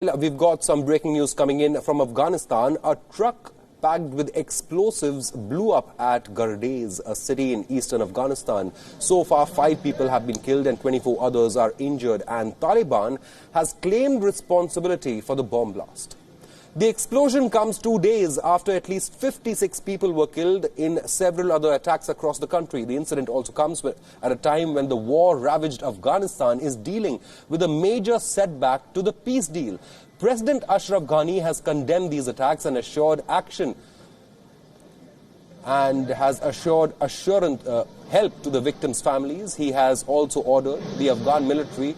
We've got some breaking news coming in from Afghanistan. A truck packed with explosives blew up at Gardez, a city in eastern Afghanistan. So far, 5 people have been killed and 24 others are injured, and Taliban has claimed responsibility for the bomb blast. The explosion comes 2 days after at least 56 people were killed in several other attacks across the country. The incident also comes at a time when the war-ravaged Afghanistan is dealing with a major setback to the peace deal. President ASHRAF GHANI has condemned these attacks and assured action and has assured help to the victims' families. He has also ordered the Afghan military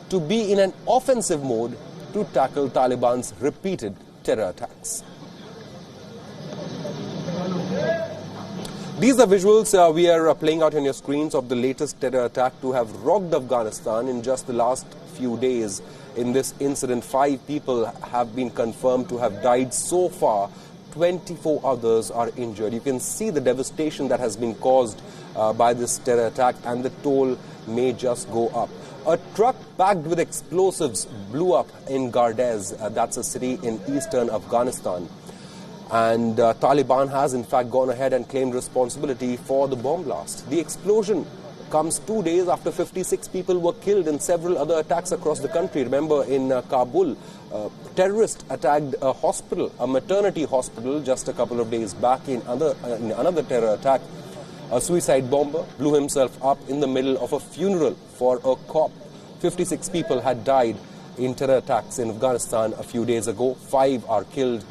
to be in an offensive mode to tackle Taliban's repeated terror attacks. These are visuals we are playing out on your screens of the latest terror attack to have rocked Afghanistan in just the last few days. In this incident, 5 people have been confirmed to have died so far. 24 others are injured. You can see the devastation that has been caused by this terror attack, and the toll may just go up. A truck packed with explosives blew up in Gardez. That's a city in eastern Afghanistan. And Taliban has in fact gone ahead and claimed responsibility for the bomb blast. The explosion comes 2 days after 56 people were killed in several other attacks across the country. Remember, in Kabul, terrorists attacked a hospital, a maternity hospital, just a couple of days back. In another terror attack, a suicide bomber blew himself up in the middle of a funeral for a cop. 56 people had died in terror attacks in Afghanistan a few days ago. 5 are killed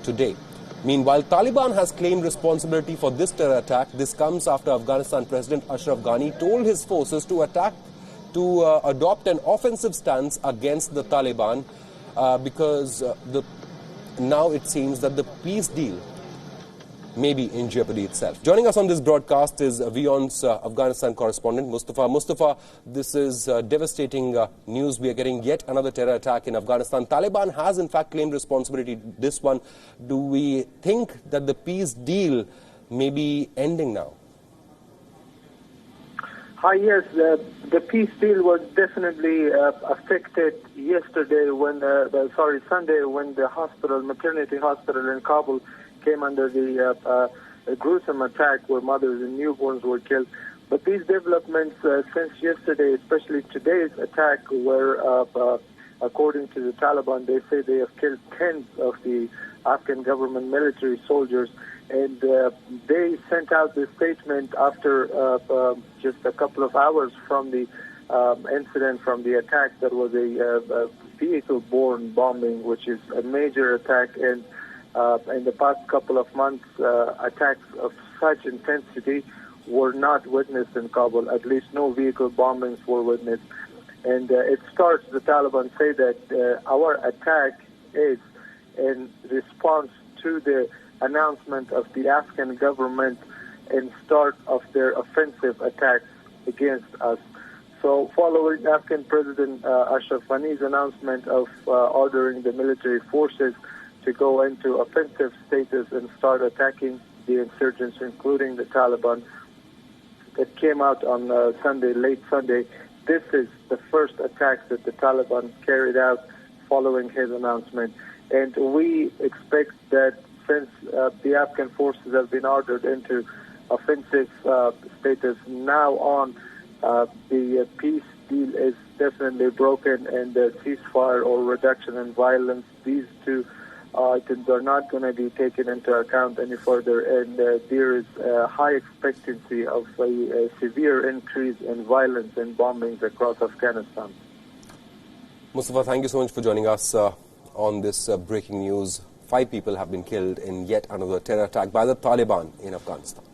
today. Meanwhile, Taliban has claimed responsibility for this terror attack. This comes after Afghanistan President ASHRAF GHANI told his forces to adopt an offensive stance against the Taliban because now it seems that the peace deal may be in jeopardy itself. Joining us on this broadcast is WION's Afghanistan correspondent, Mustafa. Mustafa, this is devastating news. We are getting yet another terror attack in Afghanistan. Taliban has in fact claimed responsibility. This one, do we think that the peace deal may be ending now? Hi, yes, the peace deal was definitely affected yesterday when, Sunday, when the hospital, maternity hospital in Kabul came under the gruesome attack where mothers and newborns were killed. But these developments since yesterday, especially today's attack, where according to the Taliban, they say they have killed tens of the Afghan government military soldiers. And they sent out this statement after just a couple of hours from the incident, from the attack that was a vehicle-borne bombing, which is a major attack. And in the past couple of months, attacks of such intensity were not witnessed in Kabul. At least no vehicle bombings were witnessed. And it starts, the Taliban say that our attack is in response to the announcement of the Afghan government and start of their offensive attacks against us. So following Afghan President ASHRAF GHANI's announcement of ordering the military forces to go into offensive status and start attacking the insurgents, including the Taliban, that came out on Sunday, late Sunday. This is the first attack that the Taliban carried out following his announcement. And we expect that since the Afghan forces have been ordered into offensive status, now on the peace deal is definitely broken, and the ceasefire or reduction in violence, these two items are not going to be taken into account any further, and there is a high expectancy of a severe increase in violence and bombings across Afghanistan. Mustafa, thank you so much for joining us on this breaking news. 5 people have been killed in yet another terror attack by the Taliban in Afghanistan.